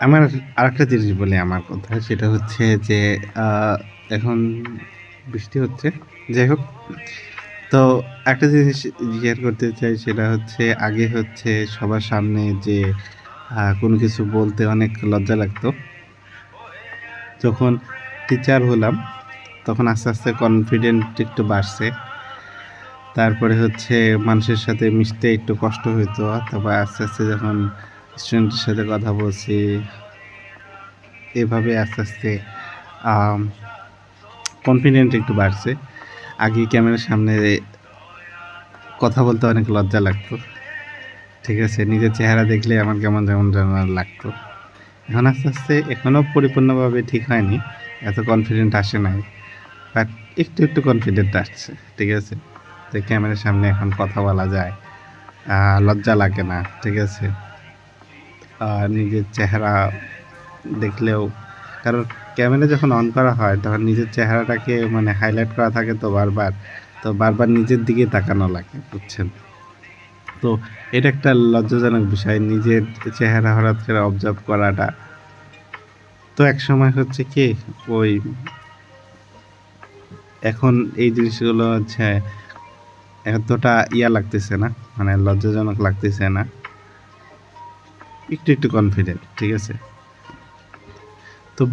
আমার আরেকটা জিনিস বলি আমার কথা, সেটা হচ্ছে যে এখন বৃষ্টি হচ্ছে। যাই হোক, তো একটা জিনিস শেয়ার করতে চাই, সেটা হচ্ছে আগে হচ্ছে সবার সামনে যে কোনো কিছু বলতে অনেক লজ্জা লাগতো। যখন টিচার হলাম তখন আস্তে আস্তে কনফিডেন্ট একটু বাড়ছে। তারপরে হচ্ছে মানুষের সাথে মিশতে একটু কষ্ট হইতো, তারপর আস্তে আস্তে যখন স্টুডেন্টের সাথে কথা বলছি, এভাবে আস্তে আস্তে কনফিডেন্ট একটু বাড়ছে। আগে ক্যামেরার সামনে কথা বলতে অনেক লজ্জা লাগতো, ঠিক আছে, নিজের চেহারা দেখলে আমার কেমন যেমন যেমন লাগতো। এখন আস্তে আস্তে এখনও পরিপূর্ণভাবে ঠিক হয়নি, এত কনফিডেন্ট আসে নাই, বাট একটু একটু কনফিডেন্ট আসছে, ঠিক আছে। তো ক্যামেরার সামনে এখন কথা বলা যায়, লজ্জা লাগে না, ঠিক আছে। নিজের চেহারা দেখলেও, কারণ ক্যামেরা যখন অন করা হয় তখন নিজের চেহারাটাকে মানে হাইলাইট করা থাকে, তো বারবার নিজের দিকে তাকানো লাগে, বুঝছেন। তো এটা একটা লজ্জাজনক বিষয়, নিজের চেহারা হঠাৎ করে অবজার্ভ করাটা। তো এক সময় হচ্ছে কি, ওই এখন এই জিনিসগুলো হচ্ছে এতটা লাগতেছে না, মানে লজ্জাজনক লাগতেছে না, একটু একটু কনফিডেন্ট, ঠিক আছে। তো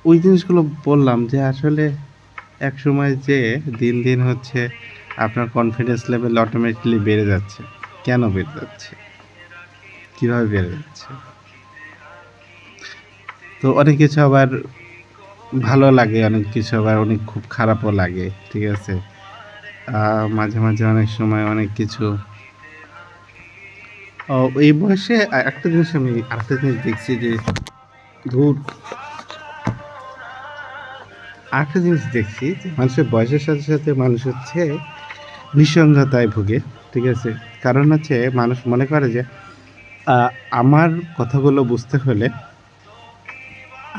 ওই জিনিসগুলো বললাম যে আসলে এক সময় যে দিন দিন হচ্ছে আপনার কনফিডেন্স লেভেল অটোমেটিকলি বেড়ে যাচ্ছে। কেন বেড়ে যাচ্ছে, কীভাবে বেড়ে যাচ্ছে? তো অনেক কিছু আবার ভালো লাগে, অনেক কিছু আবার অনেক খুব খারাপও লাগে, ঠিক আছে। মাঝে মাঝে অনেক সময় অনেক কিছু এই বয়সে একটা জিনিস আমি আরেকটা জিনিস দেখছি যে ধূর আরেকটা জিনিস দেখছি যে মানুষের বয়সের সাথে সাথে মানুষ হচ্ছে নিঃসঙ্গতায় ভোগে, ঠিক আছে। কারণ হচ্ছে মানুষ মনে করে যে আমার কথাগুলো বুঝতে হলে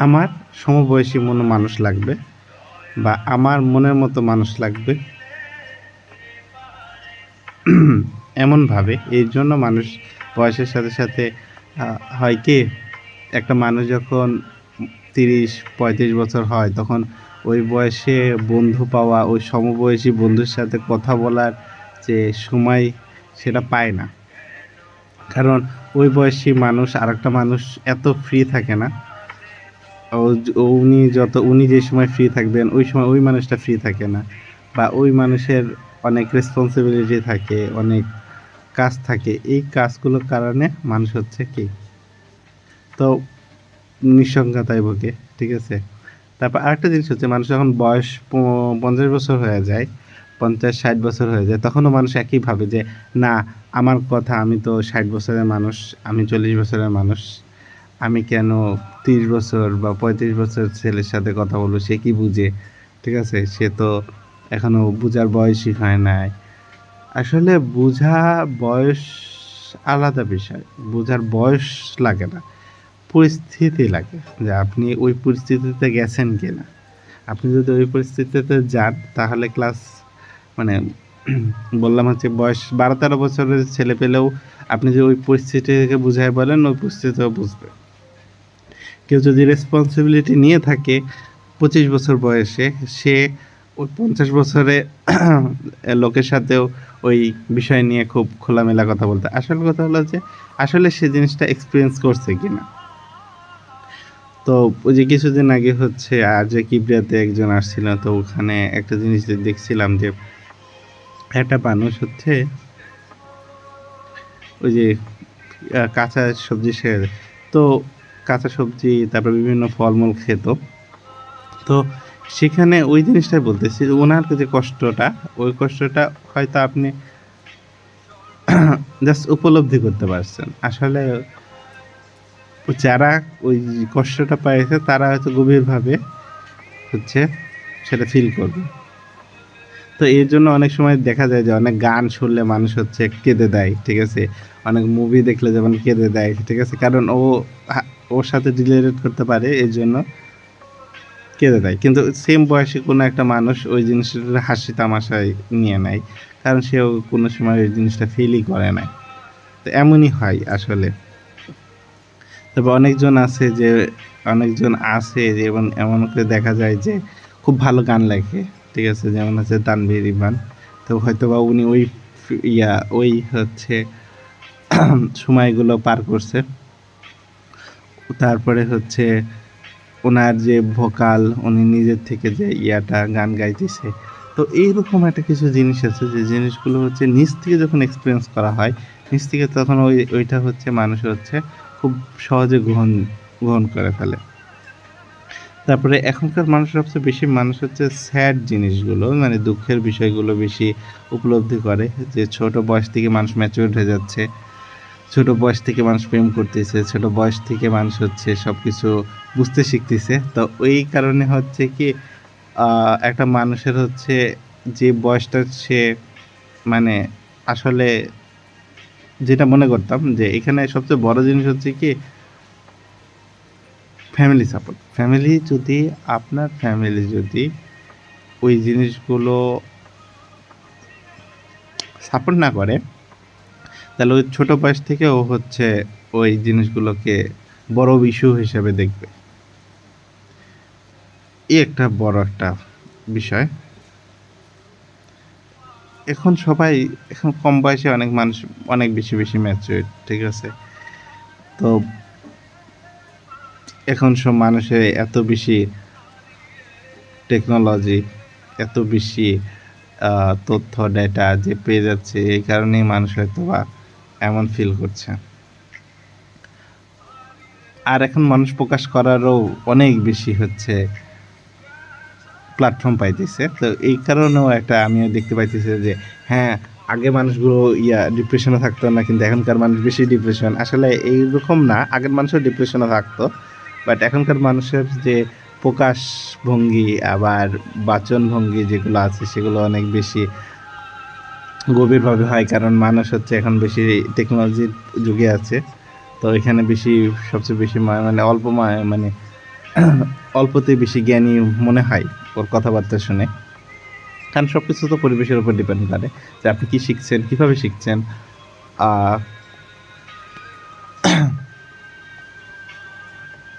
আমার সমবয়সী মানুষ লাগবে, বা আমার মনের মতো মানুষ লাগবে, এমনভাবে। এই জন্য মানুষ বয়সের সাথে সাথে হয় কি, একটা মানুষ যখন 30-35 বছর হয় তখন ওই বয়সে বন্ধু পাওয়া, ওই সমবয়সী বন্ধুর সাথে কথা বলার যে সময় সেটা পায় না। কারণ ওই বয়সী মানুষ আরেকটা মানুষ এত ফ্রি থাকে না। উনি যে সময় ফ্রি থাকবেন ওই সময় ওই মানুষটা ফ্রি থাকে না, বা ওই মানুষের অনেক রেসপন্সিবিলিটি থাকে, অনেক কাজ থাকে। এই কাজগুলোর কারণে মানুষ হচ্ছে কি, তো নিঃসঙ্গতায় ভোগে, ঠিক আছে। তারপর আরেকটা জিনিস হচ্ছে, মানুষ যখন বয়স 50 বছর হয়ে যায়, 50-60 বছর হয়ে যায়, তখনও মানুষ একই ভাবে যে না, আমার কথা, আমি তো 60 বছরের মানুষ, আমি 40 বছরের মানুষ, আমি কেন 30 বছর বা 35 বছর ছেলের সাথে কথা বলবো, সে কি বুঝে, ঠিক আছে, সে তো এখনও বুঝার বয়সই হয় নাই। আসলে বুঝা বয়স আলাদা বিষয়, বুঝার বয়স লাগে না, পরিস্থিতি লাগে, যে আপনি ওই পরিস্থিতিতে গেছেন কিনা। আপনি যদি ওই পরিস্থিতিতে যান তাহলে মানে বললাম হচ্ছে বয়স 12-13 বছরের ছেলে পেলেও আপনি যে ওই পরিস্থিতিকে বুঝায় বলেন, ওই পরিস্থিতিও বুঝবে। কেউ যদি রেসপন্সিবিলিটি নিয়ে থাকে 25 বছর বয়সে, সে ওই 50 বছরে লোকের সাথেও ওই বিষয় নিয়ে খুব খোলামেলা কথা বলতে। আসল কথা হলো যে আসলে সে জিনিসটা এক্সপিরিয়েন্স করছে কিনা। তো ওই যে কিছুদিন আগে হচ্ছে যে কিবরিয়াতে একজন আসছিল, তো ওখানে একটা জিনিস দেখছিলাম যে একটা মানুষ হচ্ছে ওই যে কাঁচা সবজি তো কাঁচা সবজি, তারপর বিভিন্ন ফলমূল খেত। তো সেখানে ওই জিনিসটাই বলতেছি, ওনার যে কষ্টটা, ওই কষ্টটা হয়তো আপনি জাস্ট উপলব্ধি করতে পারছেন। আসলে যারা ওই কষ্টটা পাইছে তারা হয়তো গভীরভাবে হচ্ছে সেটা ফিল করবে। তো এর জন্য অনেক সময় দেখা যায় যে অনেক গান শুনলে মানুষ হচ্ছে কেঁদে দেয়, ঠিক আছে। অনেক মুভি দেখলে যেমন কেঁদে দেয়, ঠিক আছে, কারণ ওর সাথে রিলেটেড করতে পারে, এর জন্য কেঁদে দেয়। কিন্তু সেম বয়সী কোনো একটা মানুষ ওই জিনিসটা হাসি তামাশায় নিয়ে নেয়, কারণ সেও কোনো সময় ওই জিনিসটা ফিলই করে নাই। তো এমনই হয় আসলে। তবে অনেকজন আছে যেমন এমন করে দেখা যায় যে খুব ভালো গান লেখে, ঠিক আছে, যেমন হচ্ছে তানভীর ইমরান। তো হয়তো বা উনি ওই হচ্ছে সময়গুলো পার করছে। তারপরে হচ্ছে ওনার যে ভোকাল, উনি নিজের থেকে যে গান গাইতেছে। তো এইরকম একটা কিছু জিনিস আছে যে জিনিসগুলো হচ্ছে নিজ থেকে যখন এক্সপিরিয়েন্স করা হয়, নিজ থেকে তখন ওইটা হচ্ছে মানুষ হচ্ছে খুব সহজে গ্রহণ করে ফেলে। তারপরে এখনকার সবচেয়ে বেশি মানুষ হচ্ছে স্যাড জিনিসগুলো, মানে দুঃখের বিষয়গুলো বেশি উপলব্ধি করে, যে ছোট বয়স থেকে মানুষ ম্যাচিউরড হয়ে যাচ্ছে, ছোট বয়স থেকে মানুষ প্রেম করতেছে, ছোট বয়স থেকে মানুষ হচ্ছে সব কিছু বুঝতে শিখতেছে। তো ওই কারণে হচ্ছে কি একটা মানুষের হচ্ছে যে বয়সটা সে মানে আসলে যেটা মনে করতাম যে এখানে সবচেয়ে বড় জিনিস হচ্ছে কি ফ্যামিলি সাপোর্ট। আপনার ফ্যামিলি যদি ওই জিনিসগুলো সাপোর্ট না করে, তাহলে ওই ছোট বয়স থেকে ও হচ্ছে ওই জিনিসগুলোকে বড় ইস্যু হিসেবে দেখবে। এই একটা বড় একটা বিষয়। এখন কম বয়সে অনেক মানুষ অনেক বেশি ম্যাচিউরড, ঠিক আছে। তো এখন সব মানুষের এত বেশি টেকনোলজি, এত বেশি তথ্য ডেটা যে পেয়ে যাচ্ছে, এই কারণেই মানুষ হয়তো বা এমন ফিল করছে। আর এখন মানুষ প্রকাশ করারও অনেক বেশি হচ্ছে প্ল্যাটফর্ম পাইতেছে। তো এই কারণেও একটা আমিও দেখতে পাইতেছি যে হ্যাঁ, আগে মানুষগুলো ডিপ্রেশনে থাকতো না, কিন্তু এখনকার মানুষ বেশি ডিপ্রেশন। আসলে এইরকম না, আগের মানুষও ডিপ্রেশনে থাকতো, বাট এখনকার মানুষের যে প্রকাশ ভঙ্গি আবার বাচন ভঙ্গি যেগুলো আছে সেগুলো অনেক বেশি গভীরভাবে হয়, কারণ মানুষ হচ্ছে এখন বেশি টেকনোলজির যুগে আছে। তো এখানে সবচেয়ে বেশি মানে মানে অল্পতেই বেশি জ্ঞানী মনে হয় ওর কথাবার্তা শুনে। কারণ সব কিছু তো পরিবেশের উপর ডিপেন্ড করে যে আপনি কী শিখছেন, কীভাবে শিখছেন,